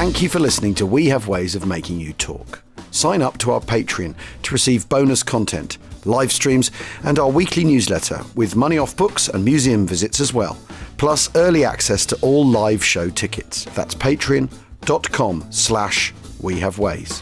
Thank you for listening to We Have Ways of Making You Talk. Sign up to our Patreon to receive bonus content, live streams, and our weekly newsletter with money off books and museum visits as well, plus early access to all live show tickets. That's patreon.com/WeHaveWays.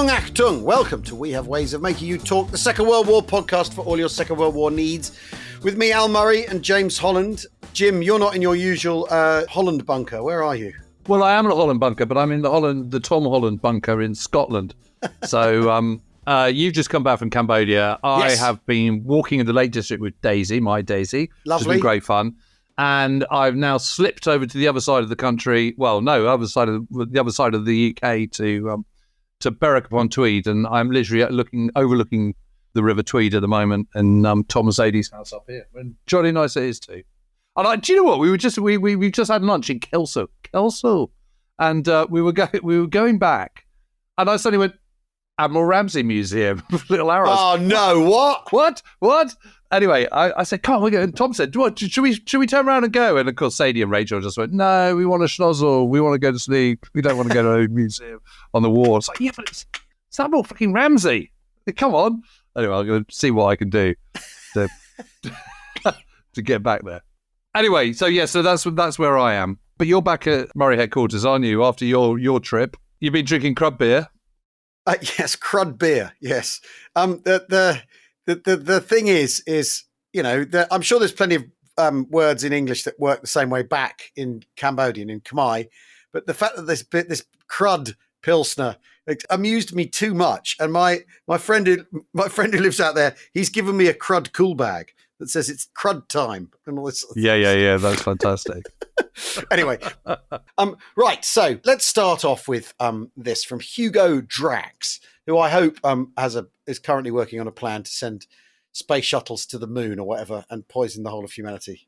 Achtung! Welcome to We Have Ways of Making You Talk, the Second World War podcast for all your Second World War needs. With me, Al Murray and James Holland. Jim, you're not in your usual Holland bunker. Where are you? Well, I am in a Holland bunker, but I'm in the Tom Holland bunker in Scotland. So you've just come back from Cambodia. I have been walking in the Lake District with Daisy, my Daisy. Lovely. Which has been great fun. And I've now slipped over to the other side of the country. Well, no, the other side of the UK to Berwick upon Tweed, and I'm literally overlooking the River Tweed at the moment, and Tom and Sadie's house up here. And jolly nice it is too. And do you know what? We just had lunch in Kelso, and we were going back, and I suddenly went, Admiral Ramsey Museum, Little Arrows. Oh no! What? Anyway, I said, "Come on, we go." And Tom said, "What? Should we turn around and go?" And of course, Sadie and Rachel just went, "No, we want to schnozzle. We want to go to sleep. We don't want to go to a museum on the wall." It's like, yeah, but it's Admiral fucking Ramsey. Come on. Anyway, I'm going to see what I can do to to get back there. Anyway, so that's where I am. But you're back at Murray headquarters, aren't you? After your trip, you've been drinking crud beer. Yes, crud beer. Yes. The thing is, you know, I'm sure there's plenty of words in English that work the same way back in Cambodian, in Khmer, but the fact that this crud pilsner amused me too much. And my friend who lives out there, he's given me a crud cool bag that says it's crud time and all this. Yeah. That's fantastic. Anyway, right. So let's start off with this from Hugo Drax, who I hope is currently working on a plan to send space shuttles to the moon or whatever and poison the whole of humanity,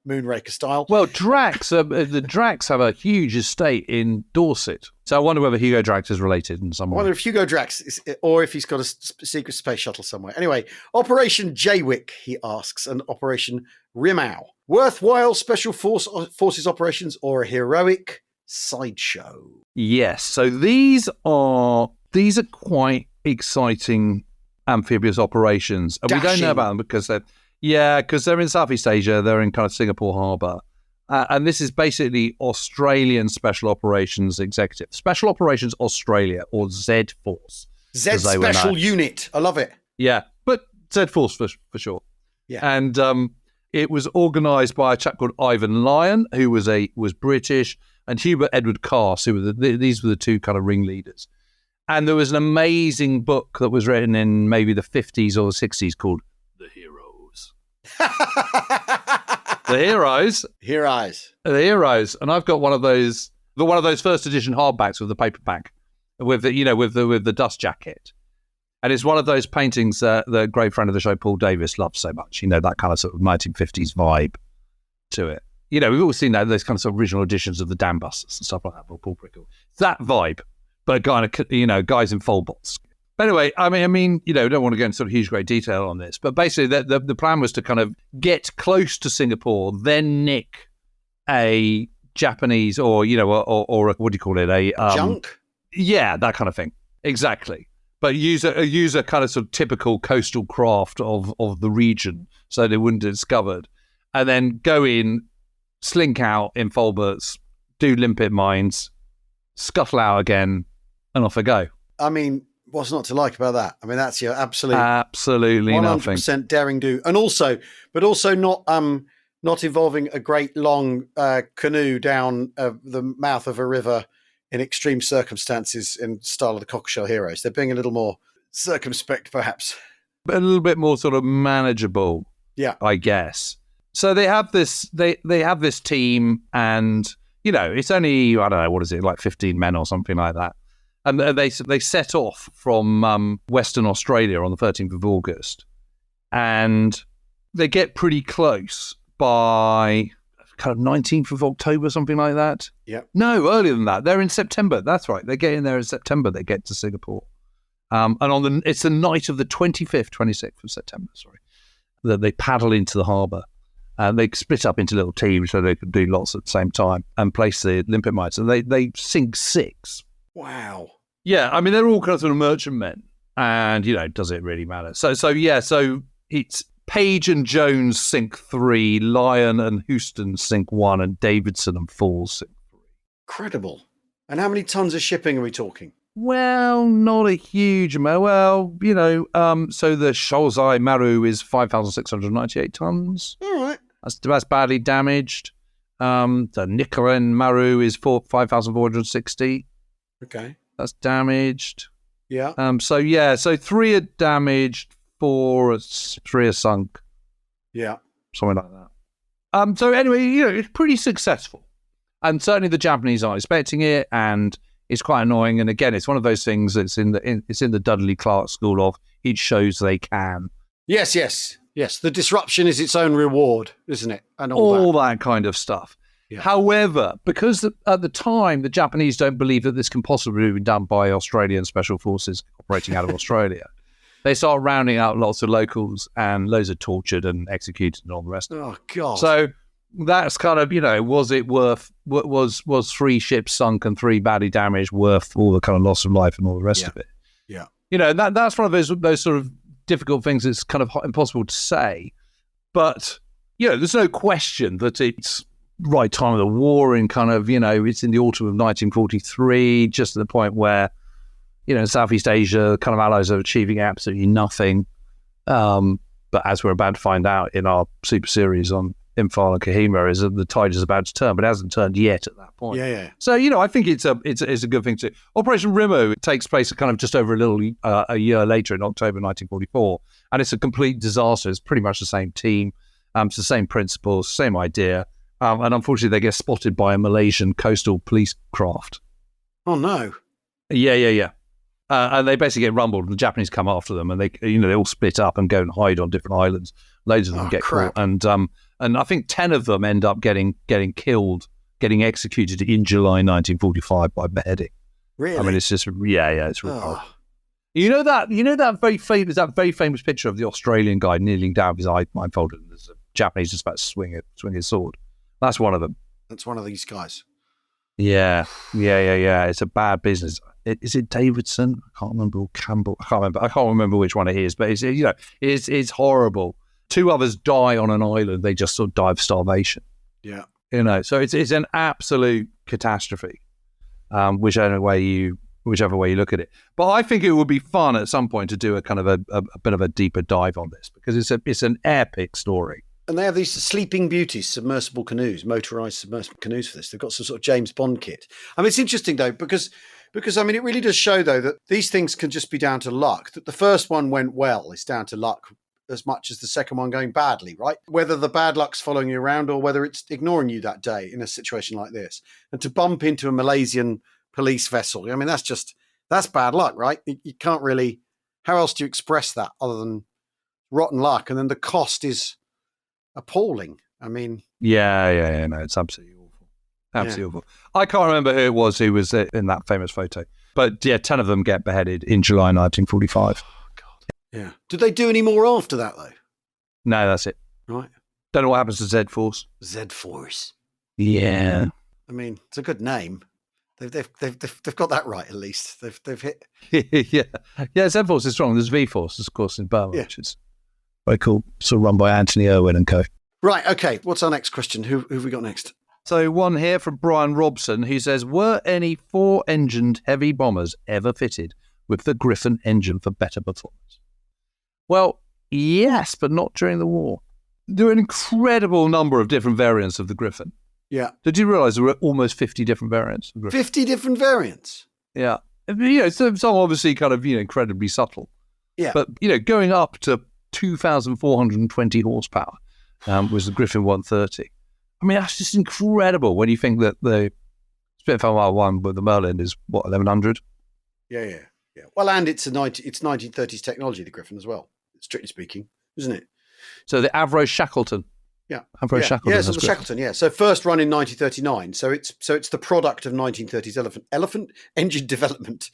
Moonraker style. Well, the Drax have a huge estate in Dorset, so I wonder whether Hugo Drax is related in some way. I wonder if Hugo Drax is, or if he's got a secret space shuttle somewhere. Anyway, Operation Jaywick, he asks, and Operation Rimau. Worthwhile special forces operations or a heroic sideshow? Yes. So these are quite exciting amphibious operations, and we don't know about them because they're in Southeast Asia. They're in kind of Singapore Harbour, and this is basically Australian Special Operations Executive, Special Operations Australia, or Z Force. Z Special Unit. I love it. Yeah, but Z Force for sure. Yeah, and it was organised by a chap called Ivan Lyon, who was British, and Hubert Edward Cass, who were these were the two kind of ringleaders. And there was an amazing book that was written in maybe the 50s or the 60s called The Heroes. The Heroes. And I've got one of those first edition hardbacks with the paperback, with the dust jacket. And it's one of those paintings that the great friend of the show, Paul Davis, loves so much. You know, that kind of sort of 1950s vibe to it. You know, we've all seen those kind of sort of original editions of the Dam Busters and stuff like that, Paul Prickle. It's that vibe. But guys in full bots. But anyway, I mean, you know, don't want to go into sort of huge great detail on this, but basically the plan was to kind of get close to Singapore, then nick a Japanese or what do you call it? A junk? Yeah, that kind of thing. Exactly. But use a kind of sort of typical coastal craft of the region so they wouldn't be discovered. And then go in, slink out in Fulberts, do limpet mines, scuttle out again, and off I go. I mean, what's not to like about that? I mean, that's your absolutely 100% nothing. 100% daring do, and also not involving a great long canoe down the mouth of a river in extreme circumstances in style of the Cockleshell Heroes. They're being a little more circumspect, perhaps, but a little bit more sort of manageable. Yeah, I guess. So they have this. They have this team, and you know, it's only, I don't know, what is it, like 15 men or something like that. And they set off from Western Australia on the 13th of August. And they get pretty close by kind of 19th of October, something like that. Yeah. No, earlier than that. They're in September. That's right. They get in there in September. They get to Singapore. And it's the night of the 26th of September, that they paddle into the harbour. They split up into little teams so they could do lots at the same time and place the Olympic mines. And they sink 6. Wow. Yeah, I mean, they're all kind of sort of merchantmen. And, does it really matter? So it's Page and Jones sink 3, Lyon and Houston sink 1, and Davidson and Falls sink 3. Incredible. And how many tons of shipping are we talking? Well, not a huge amount. Well, so the Sholzai Maru is 5,698 tons. All right. That's badly damaged. The Nicoren Maru is 5,460. Okay. That's damaged. Yeah. So 3 are damaged, 3 are sunk. Yeah. Something like that. So anyway, it's pretty successful. And certainly the Japanese aren't expecting it, and it's quite annoying. And again, it's one of those things that's in the Dudley Clark school of it shows they can. Yes. The disruption is its own reward, isn't it? And all that kind of stuff. Yeah. However, because at the time, the Japanese don't believe that this can possibly be done by Australian special forces operating out of Australia, they start rounding out lots of locals, and loads are tortured and executed and all the rest. Oh, God. So that's kind of, was it worth, was 3 ships sunk and 3 badly damaged worth all the kind of loss of life and all the rest of it? Yeah. And that's one of those sort of difficult things that's kind of impossible to say. But, there's no question that it's right time of the war in kind of, it's in the autumn of 1943, just at the point where, Southeast Asia, kind of allies are achieving absolutely nothing. But as we're about to find out in our super series on Imphal and Kohima, is that the tide is about to turn, but it hasn't turned yet at that point. Yeah. So, I think it's a good thing to. Operation Rimmo takes place kind of just over a year later in October 1944, and it's a complete disaster. It's pretty much the same team, it's the same principles, same idea, and unfortunately they get spotted by a Malaysian coastal police craft. Oh no! Yeah. And they basically get rumbled, and the Japanese come after them, and they all split up and go and hide on different islands. Loads of them get caught, and I think 10 of them end up getting killed, getting executed in July 1945 by beheading. Really? I mean, it's just it's really horrible. That very famous picture of the Australian guy kneeling down with his eye blindfolded, and there's a Japanese just about to swing his sword. That's one of them. That's one of these guys. Yeah. It's a bad business. Is it Davidson? I can't remember. Or Campbell? I can't remember which one it is. But it's horrible. 2 others die on an island. They just sort of die of starvation. Yeah. So it's an absolute catastrophe. Whichever way you look at it. But I think it would be fun at some point to do a kind of a bit of a deeper dive on this, because it's an epic story. And they have these Sleeping Beauties submersible canoes, motorised submersible canoes for this. They've got some sort of James Bond kit. I mean, it's interesting, though, because I mean, it really does show, though, that these things can just be down to luck. That the first one went well is down to luck as much as the second one going badly, right? Whether the bad luck's following you around or whether it's ignoring you that day in a situation like this. And to bump into a Malaysian police vessel, I mean, that's bad luck, right? You can't really... How else do you express that other than rotten luck? And then the cost is appalling. I mean... Yeah. No, it's absolutely awful. Awful. I can't remember who it was who was in that famous photo. But 10 of them get beheaded in July 1945. Oh, God. Yeah. Did they do any more after that, though? No, that's it. Right. Don't know what happens to Z-Force. Z-Force. Yeah. I mean, it's a good name. They've got that right, at least. They've hit... Yeah, Z-Force is strong. There's V-Force, of course, in Burma, which is very cool. Sort of run by Anthony Irwin and co. Right, okay. What's our next question? Who have we got next? So one here from Brian Robson, who says, were any 4-engined heavy bombers ever fitted with the Griffon engine for better performance? Well, yes, but not during the war. There are an incredible number of different variants of the Griffon. Yeah. Did you realise there were almost 50 different variants of Griffon? 50 different variants? Yeah. Some obviously kind of, incredibly subtle. Yeah. But, going up to 2,420 horsepower was the Griffon 130. I mean, that's just incredible when you think that the Spitfire Mark 1 with the Merlin is, 1,100? Yeah. Well, and it's 1930s technology, the Griffon, as well, strictly speaking, isn't it? So the Avro Shackleton. Yeah. Humphrey Shackleton. Yeah, it's on the Shackleton, yeah. So first run in 1939. So it's the product of 1930s elephant engine development.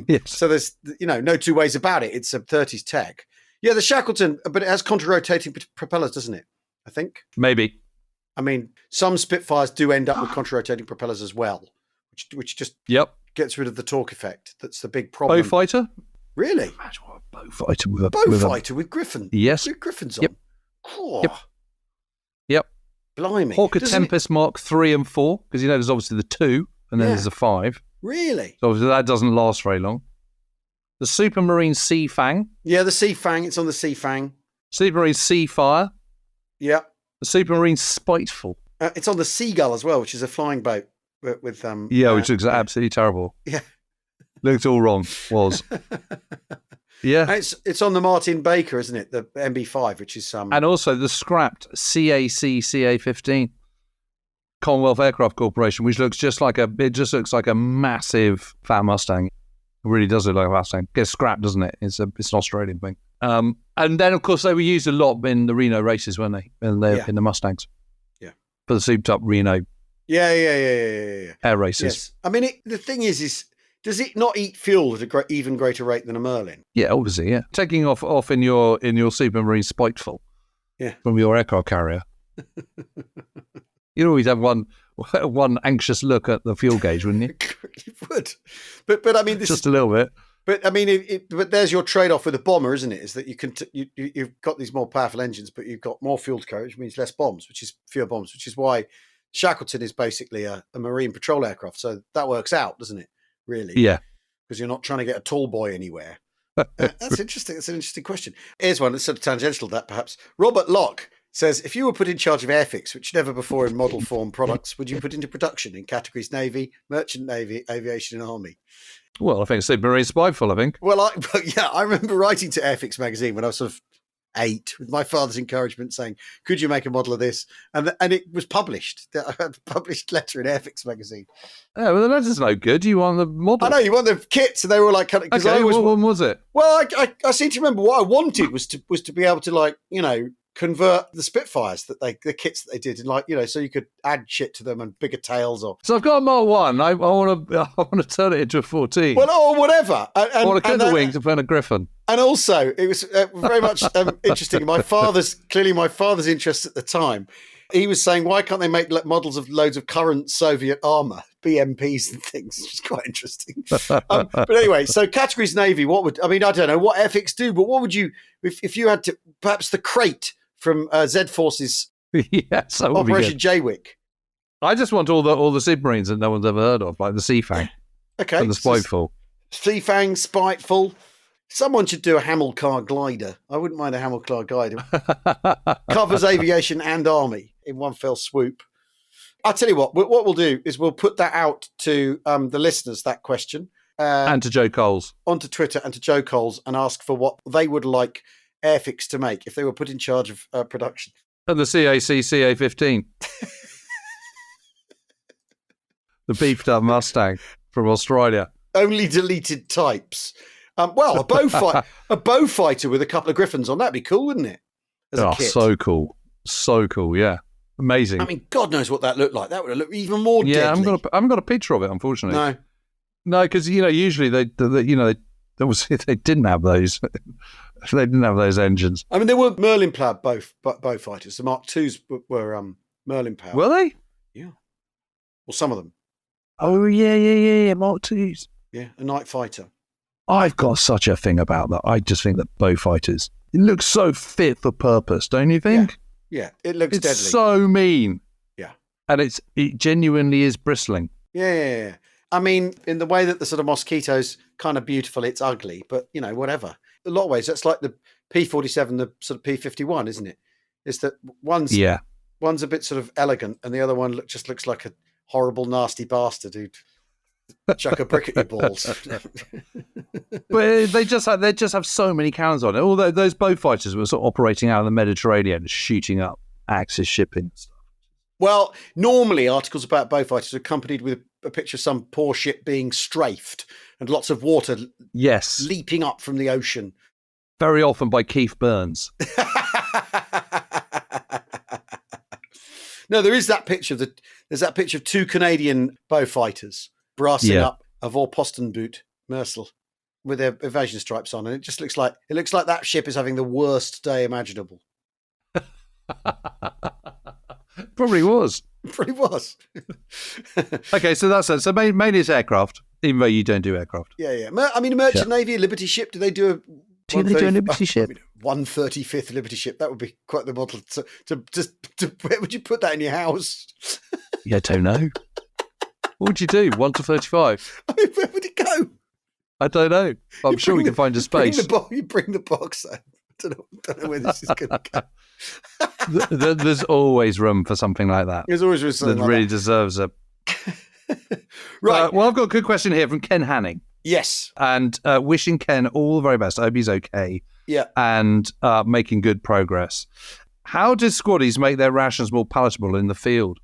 Yes. So there's, no two ways about it. It's a 30s tech. Yeah, the Shackleton, but it has contra-rotating propellers, doesn't it? I think. Maybe. I mean, some Spitfires do end up with contra-rotating propellers as well, which just gets rid of the torque effect. That's the big problem. Bow fighter? Really? Imagine what a bow fighter with a... fighter with Griffon? Yes. With Griffons on? Yep. Oh. Yep. Blimey. Hawker Tempest Mark 3 and 4, because there's obviously the 2, and then there's a 5. Really? So obviously that doesn't last very long. The Supermarine Sea Fang. Yeah, the Sea Fang. It's on the Sea Fang. Supermarine Sea Fire. Yeah. The Supermarine Spiteful. It's on the Seagull as well, which is a flying boat with which looks absolutely terrible. Yeah. Looked all wrong. Was. Yeah. And it's on the Martin Baker, isn't it? The MB5, which is and also the scrapped CA-15 Commonwealth Aircraft Corporation, which looks just like a massive fat Mustang. It really does look like a Mustang. Gets scrapped, doesn't it? It's an Australian thing. And then, of course, they were used a lot in the Reno races, weren't they? In the Mustangs. Yeah. For the souped-up Reno. Yeah. Air races. Yes. I mean, the thing is does it not eat fuel at a even greater rate than a Merlin? Yeah, obviously, yeah. Taking off in your Supermarine Spiteful. Yeah. From your aircraft carrier. You'd always have one anxious look at the fuel gauge, wouldn't you? You would. But I mean, just a little bit. But I mean, but there's your trade-off with a bomber, isn't it? Is that you can you've got these more powerful engines, but you've got more fuel to carry, which means fewer bombs, which is why Shackleton is basically a marine patrol aircraft. So that works out, doesn't it? Really? Yeah. Because you're not trying to get a tall boy anywhere. That's interesting. That's an interesting question. Here's one that's sort of tangential to that, perhaps. Robert Locke says, if you were put in charge of Airfix, which never before in model form products, would you put into production in categories Navy, Merchant Navy, Aviation and Army? Well, I think it's Supermarine Spiteful, I think. Well, I remember writing to Airfix magazine when I was sort of 8 with my father's encouragement saying, could you make a model of this? And it was published. I had a published letter in Airfix magazine. Yeah, well, the letter's no good. You want the model. I know, you want the kits. And they were like... Okay, what one was it? Well, I seem to remember what I wanted was to be able to, convert the Spitfires the kits that they did, and so you could add shit to them and bigger tails or. So I've got a Mark 1. I want to turn it into a 14. Well, or whatever. I want to cut the wings and put a Griffon. And also, it was very much interesting. My father's interest at the time. He was saying, why can't they make models of loads of current Soviet armor, BMPs and things? Which is quite interesting. But anyway, so categories Navy, I don't know what Airfix do, but what would you, if you had to, perhaps the crate from Z Force's Operation Jaywick? I just want all the submarines that no one's ever heard of, like the Sea Fang. Okay. And the Spiteful. Sea Fang, Spiteful. Someone should do a Hamilcar glider. I wouldn't mind a Hamilcar glider. Covers aviation and army in one fell swoop. I'll tell you what we'll do is we'll put that out to the listeners, that question. And to Joe Coles. Onto Twitter and to Joe Coles, and ask for what they would like Airfix to make if they were put in charge of production. And the CA-15. The beefed up Mustang from Australia. Only deleted types. Well, a bow fighter with a couple of Griffons on, that'd be cool, wouldn't it? So cool. So cool, yeah. Amazing. I mean, God knows what that looked like. That would have looked even more deadly. I haven't got a picture of it, unfortunately. No, because usually they didn't have those. They didn't have those engines. I mean, there were Merlin powered bow fighters. The Mark IIs were Merlin powered. Were they? Yeah. Well, some of them. Oh yeah. Mark IIs. Yeah, a night fighter. I've got such a thing about that. I just think that bow fighters, it looks so fit for purpose, don't you think? Yeah, it looks deadly. It's so mean. Yeah. And it genuinely is bristling. Yeah. I mean, in the way that the sort of Mosquito's kind of beautiful, it's ugly, but, whatever. In a lot of ways, that's like the P-47, the sort of P-51, isn't it? Is that one's a bit sort of elegant and the other one just looks like a horrible, nasty bastard who'd chuck a brick at your balls. But they just have so many cannons on it. Although those bow fighters were sort of operating out of the Mediterranean, shooting up Axis shipping and stuff. Well, normally articles about bow fighters are accompanied with a picture of some poor ship being strafed and lots of water leaping up from the ocean. Very often by Keith Burns. No, there's that picture of two Canadian bow fighters brassing up a Vorposten boot, Mercel, with their evasion stripes on, and it just looks like that ship is having the worst day imaginable. Probably was. Pretty was. Okay, so that's it. So mainly it's aircraft, even though you don't do aircraft. Yeah. I mean, a merchant navy, a Liberty ship. Do they do a? Do they do a Liberty ship? 135th Liberty ship. That would be quite the model. To where would you put that in your house? Yeah, I don't know. What would you do? 1 to 35? I mean, where would it go? I don't know. I'm sure we can find a space. You bring the box out. I don't know where this is going to go. There's always room for something like that. There's always room for something that really deserves a... Right. Well, I've got a good question here from Ken Hanning. Yes. And wishing Ken all the very best. I hope he's okay. Yeah. And making good progress. How do squaddies make their rations more palatable in the field?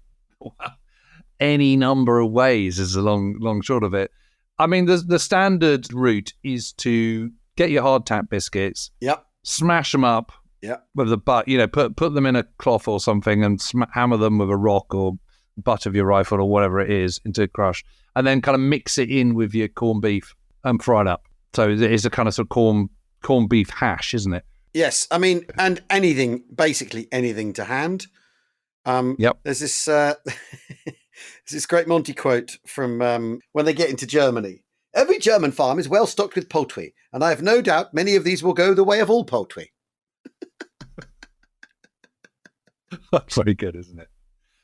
Any number of ways is the long short of it. I mean, the standard route is to get your hardtack biscuits. Yep. Smash them up. Yep. With the butt, put them in a cloth or something and hammer them with a rock or butt of your rifle or whatever it is into a crush, and then kind of mix it in with your corned beef and fry it up. So it is a kind of sort of corned beef hash, isn't it? Yes. I mean, and basically anything to hand. Yep. There's this there's this great Monty quote from when they get into Germany. Every German farm is well stocked with poultry, and I have no doubt many of these will go the way of all poultry. That's very good, isn't it?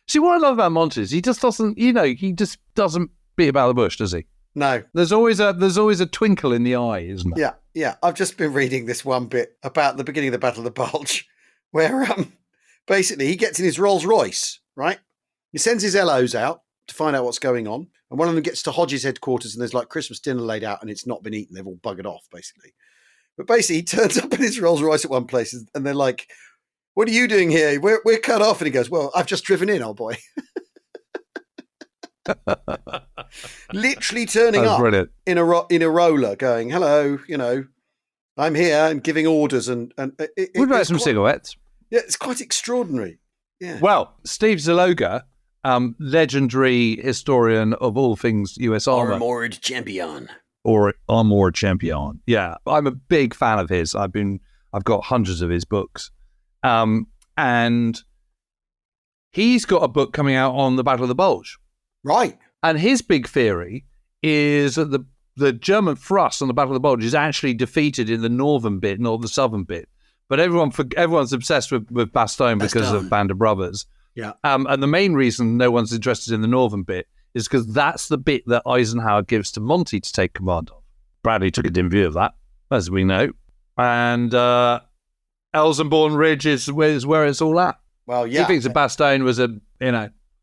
See, what I love about Monty is he just doesn't beat about the bush, does he? No. There's always a twinkle in the eye, isn't there? Yeah. I've just been reading this one bit about the beginning of the Battle of the Bulge, where basically he gets in his Rolls Royce, right? He sends his LOs out to find out what's going on, and one of them gets to Hodge's headquarters, and there's like Christmas dinner laid out, and it's not been eaten. They've all buggered off, basically. But basically, he turns up in his Rolls Royce at one place, and they're like, "What are you doing here? We're cut off." And he goes, "Well, I've just driven in, old boy." Literally turning up brilliant. in a roller, going, "Hello, I'm here," and giving orders. And we'd like some cigarettes. Yeah, it's quite extraordinary. Yeah. Well, Steve Zaloga, legendary historian of all things US Armour. Armored champion. Or Armored champion. Yeah, I'm a big fan of his. I've got hundreds of his books. And he's got a book coming out on the Battle of the Bulge. Right. And his big theory is that the German thrust on the Battle of the Bulge is actually defeated in the northern bit, not the southern bit. But everyone's obsessed with Bastogne because of Band of Brothers. Yeah. And the main reason no one's interested in the northern bit is because that's the bit that Eisenhower gives to Monty to take command of. Bradley took a dim view of that, as we know. And Elsenborn Ridge is where it's all at. Well, yeah. He thinks that Bastogne was it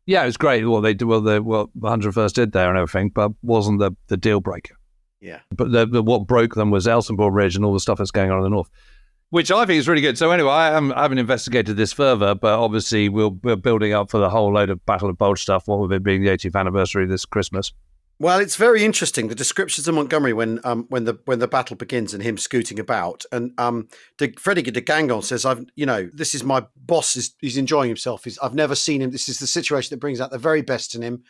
was great what they did. Well, the 101st did there and everything, but wasn't the deal breaker. Yeah. But what broke them was Elsenborn Ridge and all the stuff that's going on in the north, which I think is really good. So anyway, I haven't investigated this further, but obviously we're building up for the whole load of Battle of Bulge stuff. What with it being the 80th anniversary this Christmas. Well, it's very interesting, the descriptions of Montgomery when the battle begins and him scooting about, and Freddie de Gangon says, this is my boss. He's enjoying himself. I've never seen him. This is the situation that brings out the very best in him,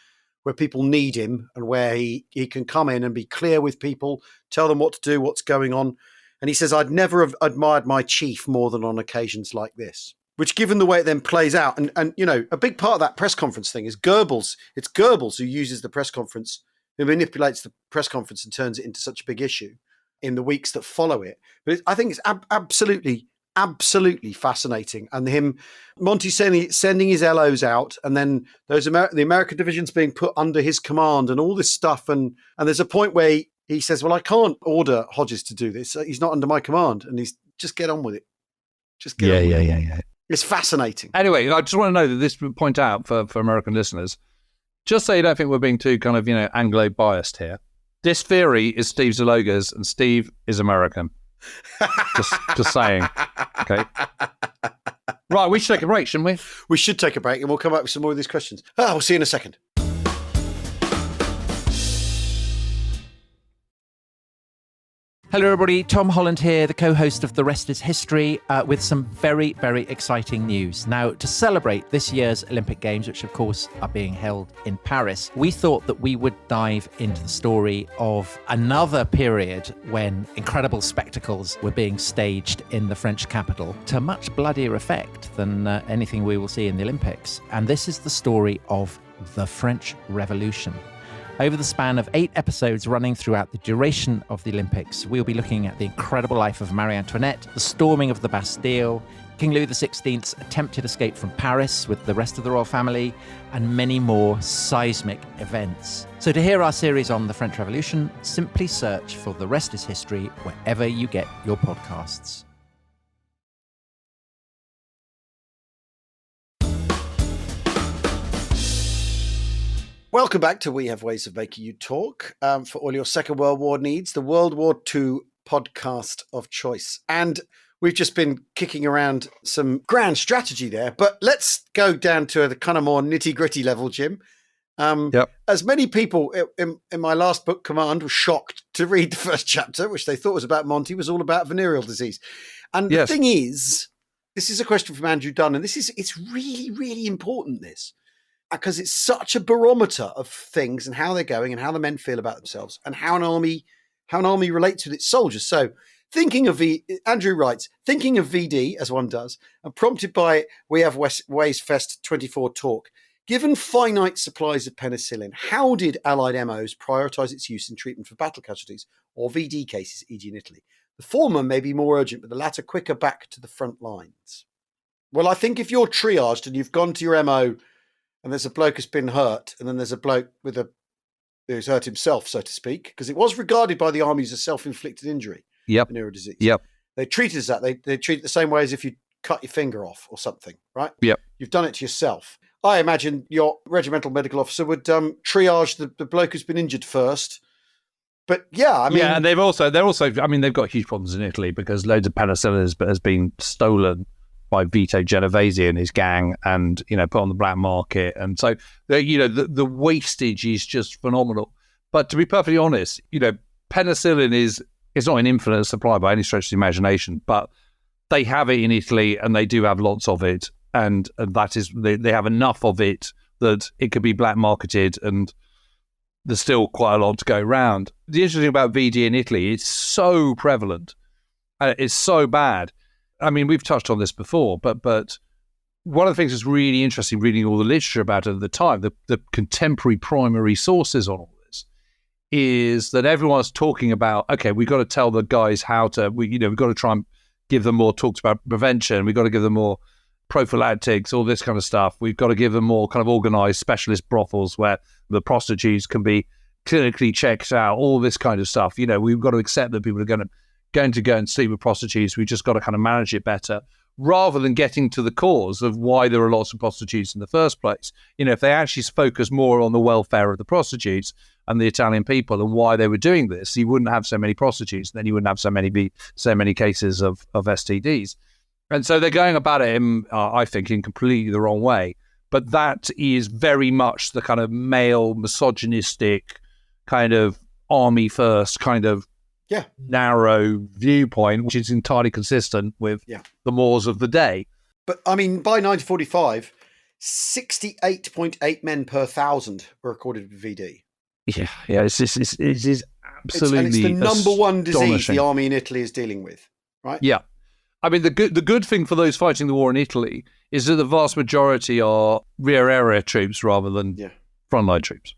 where people need him and where he can come in and be clear with people, tell them what to do, what's going on. And he says, I'd never have admired my chief more than on occasions like this. Which, given the way it then plays out, and a big part of that press conference thing is Goebbels. It's Goebbels who uses the press conference, who manipulates the press conference and turns it into such a big issue in the weeks that follow it. But I think it's absolutely fascinating. And Monty sending his LOs out, and then the American divisions being put under his command and all this stuff. And there's a point where he says, well, I can't order Hodges to do this. He's not under my command. And he's just get on with it. Just get on with it. Yeah. It's fascinating. Anyway, I just want to know that this would point out for American listeners, just so you don't think we're being too kind of, Anglo-biased here. This theory is Steve Zaloga's, and Steve is American. just saying. Okay. Right, we should take a break, shouldn't we? We should take a break, and we'll come back with some more of these questions. We'll see you in a second. Hello, everybody. Tom Holland here, the co-host of The Rest is History, with some very, very exciting news. Now, to celebrate this year's Olympic Games, which of course are being held in Paris, we thought that we would dive into the story of another period when incredible spectacles were being staged in the French capital to much bloodier effect than anything we will see in the Olympics. And this is the story of the French Revolution. Over the span of 8 episodes running throughout the duration of the Olympics, we'll be looking at the incredible life of Marie Antoinette, the storming of the Bastille, King Louis XVI's attempted escape from Paris with the rest of the royal family, and many more seismic events. So to hear our series on the French Revolution, simply search for The Rest is History wherever you get your podcasts. Welcome back to We Have Ways of Making You Talk for all your Second World War needs, the World War II podcast of choice. And we've just been kicking around some grand strategy there, but let's go down to the kind of more nitty-gritty level, Jim. As many people in my last book, Command, were shocked to read the first chapter, which they thought was about Monty, was all about venereal disease. And the thing is, this is a question from Andrew Dunn, and it's really, really important, this. Because it's such a barometer of things and how they're going and how the men feel about themselves and how an army relates with its soldiers. So Andrew writes, thinking of VD, as one does, and prompted by We Have Ways Fest 24 talk, given finite supplies of penicillin, how did Allied MOs prioritise its use in treatment for battle casualties or VD cases, e.g. in Italy? The former may be more urgent, but the latter quicker back to the front lines. Well, I think if you're triaged and you've gone to your MO and there's a bloke who's been hurt, and then there's a bloke who's hurt himself, so to speak, because it was regarded by the army as a self-inflicted injury, venereal disease. They treat it as that. They treat it the same way as if you cut your finger off or something, right? You've done it to yourself. I imagine your regimental medical officer would triage the bloke who's been injured first. But and they're also, they've got huge problems in Italy because loads of penicillin has been stolen by Vito Genovese and his gang, and put on the black market, and so the wastage is just phenomenal. But to be perfectly honest, penicillin is not an infinite supply by any stretch of the imagination, but they have it in Italy, and they do have lots of it, and that is they have enough of it that it could be black marketed, and there's still quite a lot to go around. The interesting thing about VD in Italy, it's so prevalent, it's so bad. I mean, we've touched on this before, but one of the things that's really interesting reading all the literature about it at the time, the contemporary primary sources on all this, is that everyone's talking about, okay, we've got to tell the guys we've got to try and give them more talks about prevention. We've got to give them more prophylactics, all this kind of stuff. We've got to give them more kind of organized specialist brothels where the prostitutes can be clinically checked out, all this kind of stuff. We've got to accept that people are going to go and sleep with prostitutes. We've just got to kind of manage it better, rather than getting to the cause of why there are lots of prostitutes in the first place. If they actually focus more on the welfare of the prostitutes and the Italian people and why they were doing this, you wouldn't have so many prostitutes, and then you wouldn't have so many cases of STDs. And so they're going about it, I think, in completely the wrong way. But that is very much the kind of male, misogynistic, kind of army first kind of narrow viewpoint, which is entirely consistent with the mores of the day. But I mean, by 1945, 68.8 men per 1,000 were recorded with VD. It is absolutely and it's the number one disease the army in Italy is dealing with, right? Yeah. I mean, the good thing for those fighting the war in Italy is that the vast majority are rear area troops rather than frontline troops.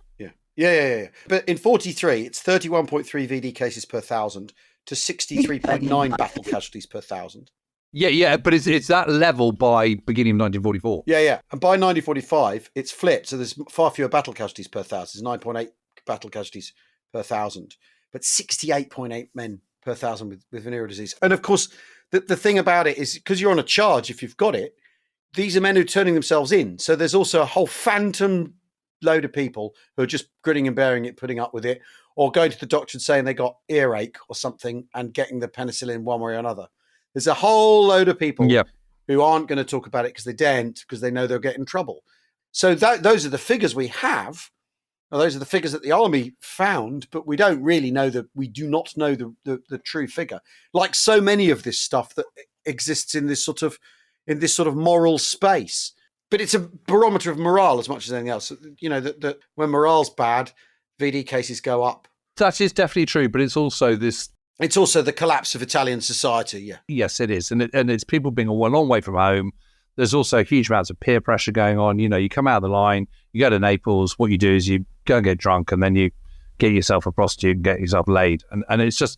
Yeah. But in 43, it's 31.3 VD cases per 1,000 to 63.9 battle casualties per 1,000. Yeah, but it's that level by beginning of 1944. Yeah. And by 1945, it's flipped. So there's far fewer battle casualties per 1,000. There's 9.8 battle casualties per 1,000, but 68.8 men per 1,000 with venereal disease. And of course, the thing about it is, because you're on a charge, if you've got it, these are men who are turning themselves in. So there's also a whole phantom load of people who are just grinning and bearing it, putting up with it, or going to the doctor and saying they got earache or something and getting the penicillin one way or another. There's a whole load of people who aren't going to talk about it because they daren't, because they know they'll get in trouble. So those are the figures we have. Now, those are the figures that the army found, but we don't really know we do not know the true figure. Like so many of this stuff that exists in this sort of moral space. But it's a barometer of morale as much as anything else. You know, that when morale's bad, VD cases go up. That is definitely true, but it's also this. It's also the collapse of Italian society, yeah. Yes, it is. And it's people being a long way from home. There's also huge amounts of peer pressure going on. You know, you come out of the line, you go to Naples, what you do is you go and get drunk, and then you get yourself a prostitute and get yourself laid. And it's just,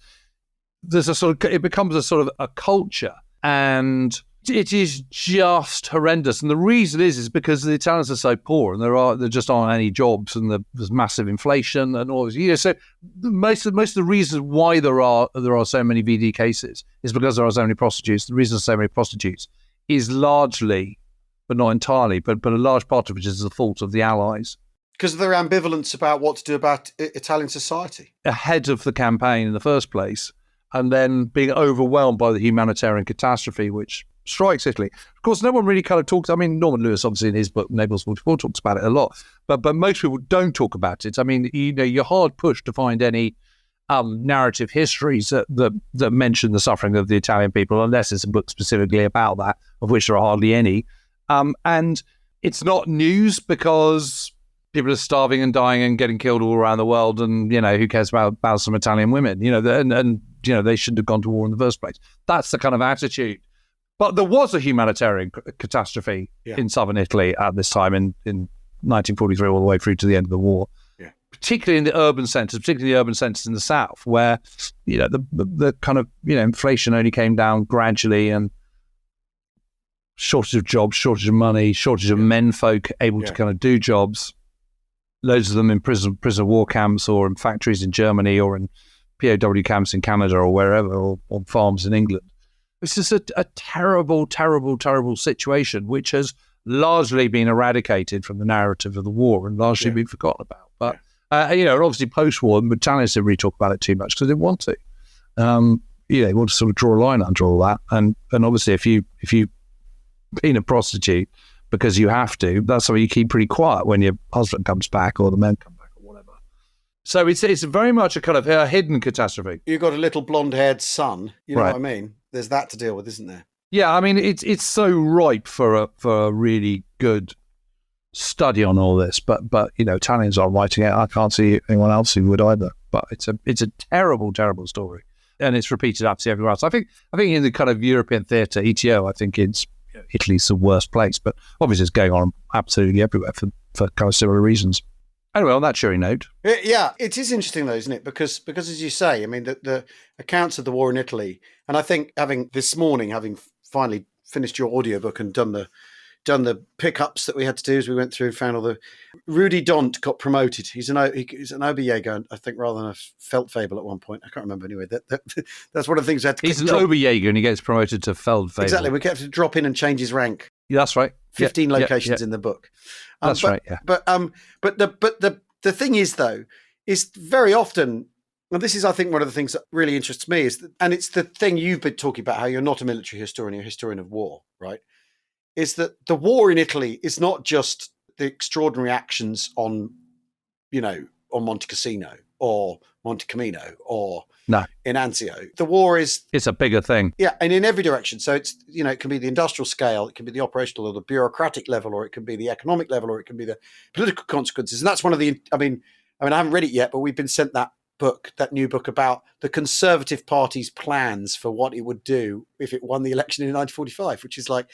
it becomes a sort of a culture, and it is just horrendous. And the reason is because the Italians are so poor, and there just aren't any jobs, and there's massive inflation and all this. You know, so most of the reasons why there are so many VD cases is because there are so many prostitutes. The reason there's so many prostitutes is largely, but not entirely, but a large part of which is the fault of the Allies. Because of their ambivalence about what to do about Italian society. Ahead of the campaign in the first place, and then being overwhelmed by the humanitarian catastrophe which strikes Italy. Of course, no one really kind of talks. I mean, Norman Lewis, obviously, in his book, Naples 44, talks about it a lot, but most people don't talk about it. I mean, you know, you're hard pushed to find any narrative histories that mention the suffering of the Italian people, unless it's a book specifically about that, of which there are hardly any. And it's not news because people are starving and dying and getting killed all around the world, and, you know, who cares about some Italian women? You know, and you know, they shouldn't have gone to war in the first place. That's the kind of attitude. But there was a humanitarian catastrophe in southern Italy at this time in 1943 all the way through to the end of the war. Yeah. Particularly in the urban centres, in the south, where, you know, the kind of, you know, inflation only came down gradually, and shortage of jobs, shortage of money, shortage of menfolk able to kind of do jobs. Loads of them in prison war camps, or in factories in Germany, or in POW camps in Canada, or wherever, or on farms in England. It's just a terrible, terrible, terrible situation, which has largely been eradicated from the narrative of the war and largely been forgotten about. But, you know, obviously post-war, the Italians didn't really talk about it too much because they didn't want to. You know, they want to sort of draw a line under all that. And obviously, if you being a prostitute because you have to, that's something you keep pretty quiet when your husband comes back or the men come back or whatever. So it's very much a kind of a hidden catastrophe. You've got a little blonde-haired son, you know what I mean? There's that to deal with, isn't there? Yeah, I mean, it's so ripe for a really good study on all this, but you know, Italians are writing it. I can't see anyone else who would either. But it's a terrible, terrible story, and it's repeated absolutely everywhere else. I think in the kind of European theatre, ETO, I think Italy's the worst place, but obviously it's going on absolutely everywhere for kind of similar reasons. Anyway, on that cheery note. Yeah, it is interesting though, isn't it? Because as you say, I mean, the accounts of the war in Italy, and I think having finally finished your audiobook and done the pickups that we had to do as we went through, found all the... Rudy Dont got promoted. He's an Oberjäger, I think, rather than a Feldfebel at one point. I can't remember anyway. That's one of the things I had to... He's an Oberjäger and he gets promoted to Feldfebel. Exactly. We kept to drop in and change his rank. Yeah, that's right. 15 locations in the book. That's right, yeah. But the thing is, though, is very often, and this is, I think, one of the things that really interests me, and it's the thing you've been talking about, how you're not a military historian, you're a historian of war, right? Is that the war in Italy is not just the extraordinary actions on Monte Cassino or Monte Camino or in Anzio. The war it's a bigger thing. Yeah, and in every direction. So it's, you know, it can be the industrial scale, it can be the operational or the bureaucratic level, or it can be the economic level, or it can be the political consequences. And that's one of the, I mean, I haven't read it yet, but we've been sent that new book about the Conservative Party's plans for what it would do if it won the election in 1945, which is like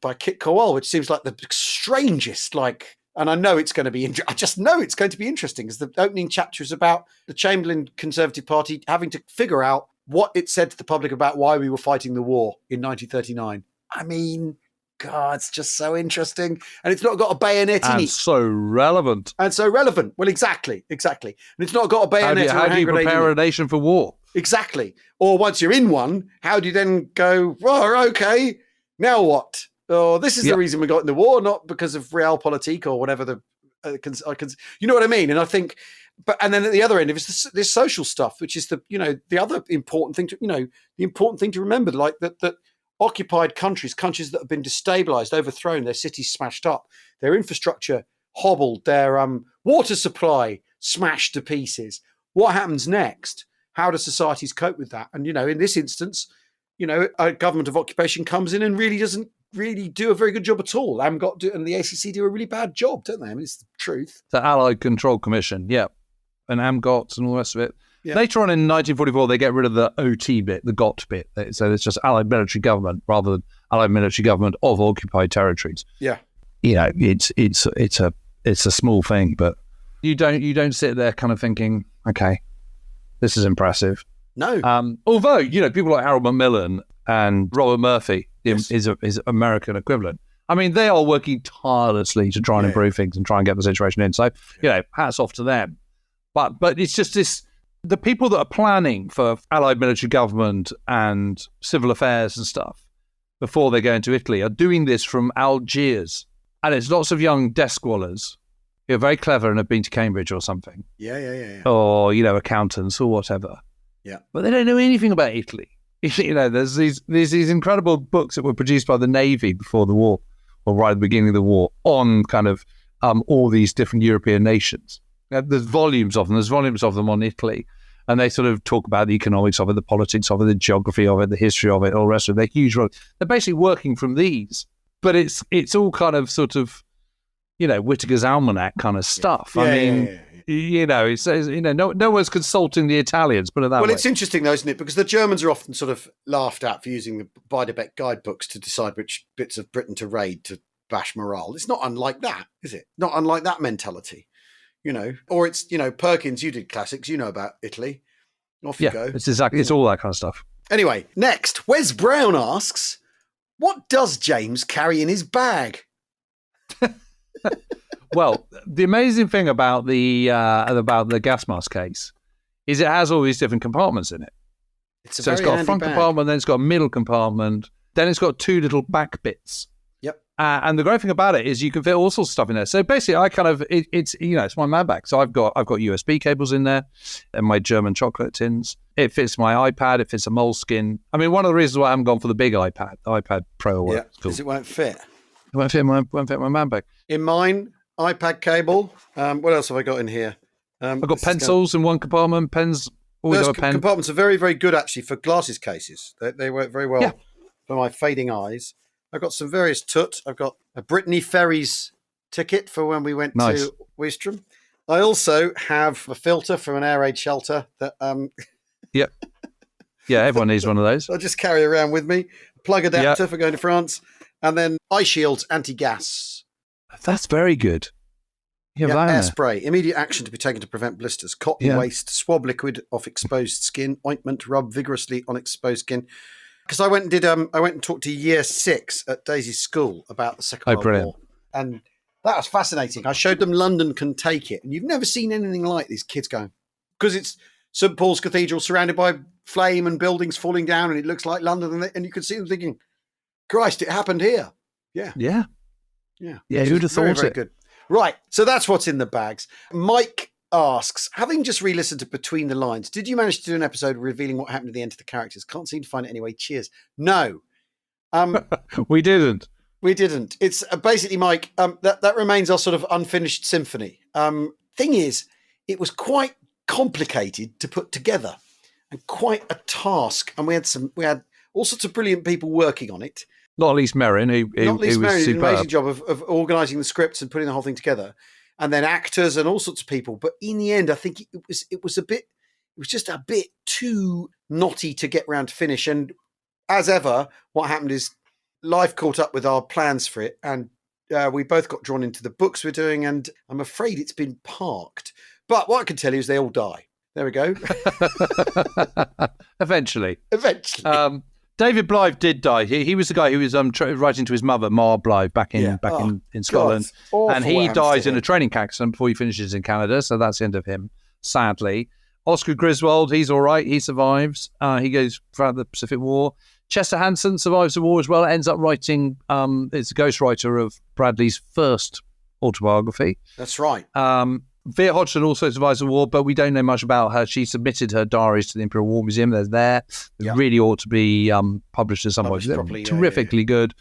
by Kit Cowell, which seems like the strangest, like, and I know it's going to be, I just know it's going to be interesting, because the opening chapter is about the Chamberlain Conservative Party having to figure out what it said to the public about why we were fighting the war in 1939. I mean, God, it's just so interesting. And it's not got a bayonet in it. And so relevant. Well, exactly. And it's not got a bayonet. How do you prepare a nation for war? Exactly. Or once you're in one, how do you then go, well, okay, now what? Oh, this is the reason we got in the war, not because of realpolitik or whatever the, you know what I mean? And I think, and then at the other end, it's this social stuff, which is the other important thing to remember, like that occupied countries that have been destabilized, overthrown, their cities smashed up, their infrastructure hobbled, their water supply smashed to pieces. What happens next? How do societies cope with that? And, in this instance, a government of occupation comes in and really doesn't really do a very good job at all. AMGOT and the ACC do a really bad job, don't they? I mean, it's the truth. The Allied Control Commission, yeah. And AMGOT and all the rest of it. Yeah. Later on in 1944, they get rid of the OT bit, the GOT bit. So it's just Allied military government rather than Allied military government of occupied territories. Yeah. It's a small thing, but you don't sit there kind of thinking, okay, this is impressive. No. Although, people like Harold Macmillan and Robert Murphy, his American equivalent, I mean, they are working tirelessly to try and improve things and try and get the situation in. So, hats off to them. But it's just this, the people that are planning for Allied military government and civil affairs and stuff before they go into Italy are doing this from Algiers. And it's lots of young desk scholars who are very clever and have been to Cambridge or something. Yeah. Or, accountants or whatever. Yeah. But they don't know anything about Italy. There's these incredible books that were produced by the Navy before the war, or right at the beginning of the war, on kind of all these different European nations. There's volumes of them on Italy. And they sort of talk about the economics of it, the politics of it, the geography of it, the history of it, all the rest of it. They're huge. They're basically working from these. But it's all kind of sort of, Whittaker's Almanac kind of stuff. Yeah. I mean, it says, no one's consulting the Italians, put it that way. Well, it's interesting though, isn't it? Because the Germans are often sort of laughed at for using the Beiderbecke guidebooks to decide which bits of Britain to raid to bash morale. It's not unlike that, is it? Not unlike that mentality, Or it's, Perkins, you did classics, about Italy. Off you go. It's all that kind of stuff. Anyway, next, Wes Brown asks, what does James carry in his bag? Well, the amazing thing about the gas mask case is it has all these different compartments in it. It's got a front compartment, then it's got a middle compartment, then it's got two little back bits. Yep. And the great thing about it is you can fit all sorts of stuff in there. So basically, I kind of it's my man bag. So I've got USB cables in there and my German chocolate tins. It fits my iPad. It fits a moleskin. I mean, one of the reasons why I haven't gone for the big iPad, the iPad Pro. Yeah, because it won't fit. It won't fit my man bag. In mine, iPad cable. What else have I got in here? I've got pencils in one compartment. Pens. Always have a pen. Compartments are very, very good actually for glasses cases. They work very well for my fading eyes. I've got some various tut. I've got a Brittany Ferries ticket for when we went to Ouistreham. I also have a filter from an air raid shelter that. Yep. Yeah, everyone needs one of those. I'll just carry around with me. Plug adapter for going to France, and then eye shields, anti-gas. That's very good. Air spray, immediate action to be taken to prevent blisters. Cotton waste, swab liquid off exposed skin, ointment, rub vigorously on exposed skin. Because I went and talked to year 6 at Daisy's school about the Second World War. And that was fascinating. I showed them London Can Take It. And you've never seen anything like these kids going. Because it's St. Paul's Cathedral surrounded by flame and buildings falling down and it looks like London. And you could see them thinking, Christ, it happened here. Yeah. Yeah. Yeah, who'd have thought it? Very good. Right. So that's what's in the bags. Mike asks, having just re-listened to Between the Lines, did you manage to do an episode revealing what happened at the end of the characters? Can't seem to find it anyway. Cheers. No. We didn't. It's basically, Mike, that remains our sort of unfinished symphony. Thing is, it was quite complicated to put together and quite a task. And we had all sorts of brilliant people working on it. Not least Merrin, who was did an superb. amazing job of organising the scripts and putting the whole thing together. And then actors and all sorts of people. But in the end, I think it was just a bit too knotty to get round to finish. And as ever, what happened is life caught up with our plans for it. And we both got drawn into the books we're doing. And I'm afraid it's been parked. But what I can tell you is they all die. There we go. Eventually. David Blythe did die. He was the guy who was writing to his mother, Ma Blythe, back in Scotland. And he dies in a training accident before he finishes in Canada. So that's the end of him, sadly. Oscar Griswold, he's all right. He survives. He goes throughout the Pacific War. Chester Hansen survives the war as well. Ends up writing, it's a ghostwriter of Bradley's first autobiography. That's right. Vere Hodgson also survives the war, but we don't know much about her. She submitted her diaries to the Imperial War Museum. They're there. They really ought to be published at some point. They're terrifically good.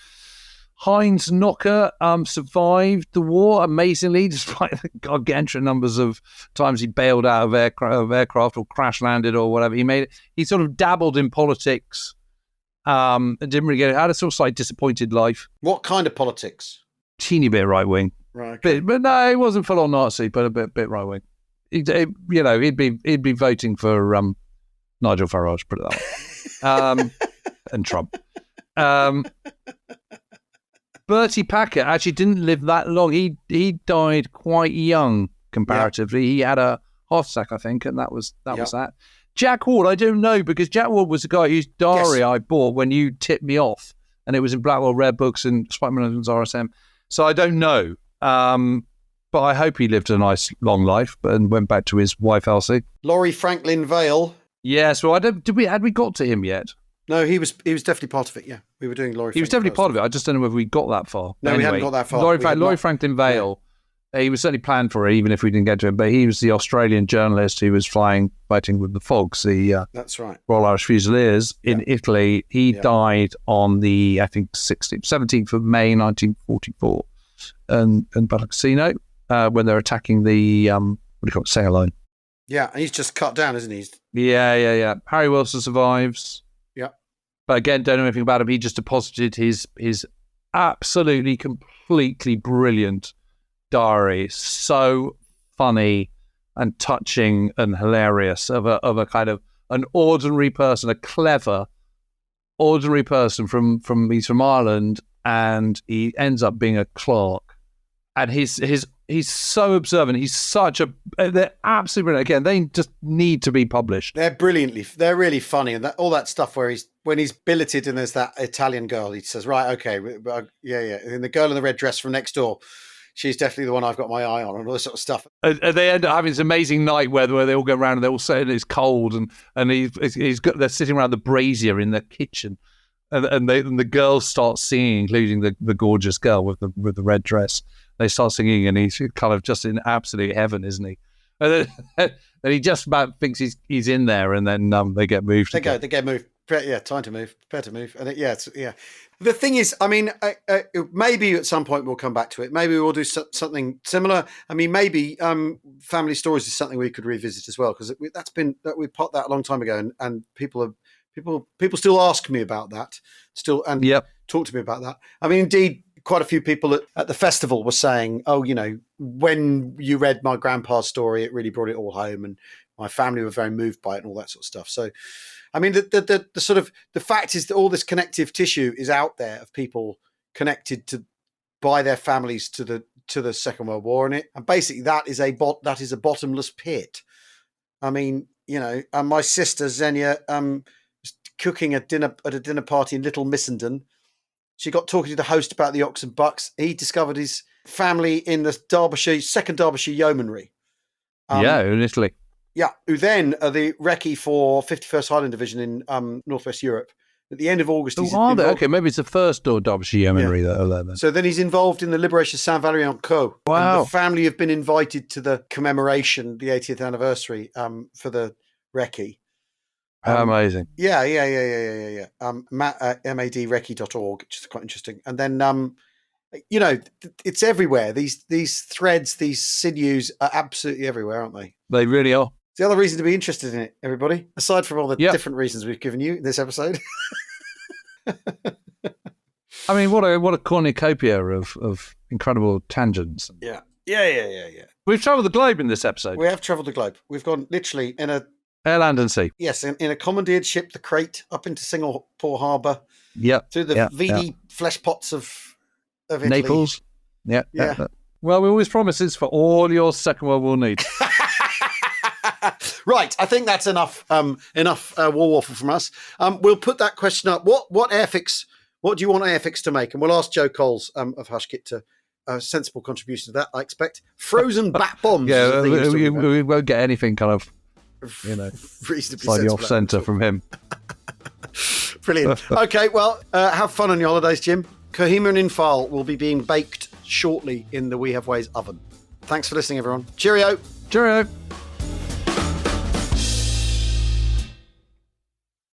Heinz Knocker survived the war amazingly, despite the gargantuan numbers of times he bailed out of aircraft or crash landed or whatever. He sort of dabbled in politics and didn't really had a sort of slightly disappointed life. What kind of politics? Teeny bit right wing, right? Okay. But no, he wasn't full on Nazi, but a bit right wing. He'd be voting for Nigel Farage, put it that way, and Trump. Bertie Packer actually didn't live that long. He died quite young comparatively. He had a heart attack, I think, and that was that. Jack Ward, I don't know, because Jack Ward was the guy whose diary I bought when you tipped me off, and it was in Blackwell Rare Books and Spider-Man's RSM. So I don't know, but I hope he lived a nice long life and went back to his wife Elsie. Laurie Franklin Vale. Yes, well, had we got to him yet? No, he was definitely part of it. Yeah, we were doing Laurie. He was definitely part of it. I just don't know whether we got that far. No, we hadn't got that far. Laurie Franklin Vale. Yeah. He was certainly planned for it, even if we didn't get to him. But he was the Australian journalist who was fighting with the Fogs, that's right, Royal Irish Fusiliers in Italy. He died on the 17th of May 1944, in Battle Casino when they're attacking the what do you call it, Sailline. Yeah, and he's just cut down, isn't he? Yeah. Harry Wilson survives. But again, don't know anything about him. He just deposited his absolutely, completely brilliant diary. So funny and touching and hilarious of a kind of an ordinary person, a clever ordinary person he's from Ireland, and he ends up being a clerk. And he's so observant. He's they're absolutely brilliant. Again, they just need to be published. They're really funny. And all that stuff where when he's billeted and there's that Italian girl, he says, right, okay, yeah. And the girl in the red dress from next door, she's definitely the one I've got my eye on, and all this sort of stuff. And they end up having this amazing night where they all go around and they're all saying it's cold, and they're sitting around the brazier in the kitchen. And the girls start singing, including the gorgeous girl with the red dress. They start singing, and he's kind of just in absolute heaven, isn't he? And then he just about thinks he's in there, and then they get moved. They get moved. Yeah, time to move. Prepare to move. And the thing is, I mean, maybe at some point we'll come back to it. Maybe we'll do something similar. I mean, maybe family stories is something we could revisit as well, because we popped that a long time ago, and people still ask me about that, talk to me about that. I mean, indeed, quite a few people at the festival were saying, oh, when you read my grandpa's story, it really brought it all home, and my family were very moved by it and all that sort of stuff. So, I mean, the sort of the fact is that all this connective tissue is out there of people connected by their families to the Second World War, and basically that is a bottomless pit. I mean, my sister Xenia was cooking at a dinner party in Little Missenden. She got talking to the host about the Ox and Bucks. He discovered his family in the second Derbyshire Yeomanry. In Italy. Yeah, who then are the recce for 51st Highland Division in Northwest Europe. At the end of August, he's involved. Okay, maybe it's the first Derbyshire Yeomanry that are there then. So then he's involved in the liberation of Saint-Valery-en-Caux. Wow. And the family have been invited to the commemoration, the 80th anniversary, for the recce. Amazing. Yeah. madrecce.org, which is quite interesting. And then, it's everywhere. These threads, these sinews are absolutely everywhere, aren't they? They really are. It's the other reason to be interested in it, everybody, aside from all the different reasons we've given you in this episode. I mean, what a cornucopia of incredible tangents. Yeah. We've travelled the globe in this episode. We have travelled the globe. We've gone literally in a air, land and sea. Yes, in a commandeered ship, the Crate, up into Singapore Harbour. Yep. Through the VD flesh pots of Italy. Naples. Yeah. Well, we always promise it's for all your Second World War needs. Right, I think that's enough war waffle from us. We'll put that question up. What Airfix? What do you want Airfix to make? And we'll ask Joe Coles of Hushkit to a sensible contribution to that. I expect frozen bat bombs. Yeah, we won't get anything kind of reasonably slightly off centre from him. Brilliant. Okay, well, have fun on your holidays, Jim. Kohima and Infal will be being baked shortly in the We Have Ways oven. Thanks for listening, everyone. Cheerio. Cheerio.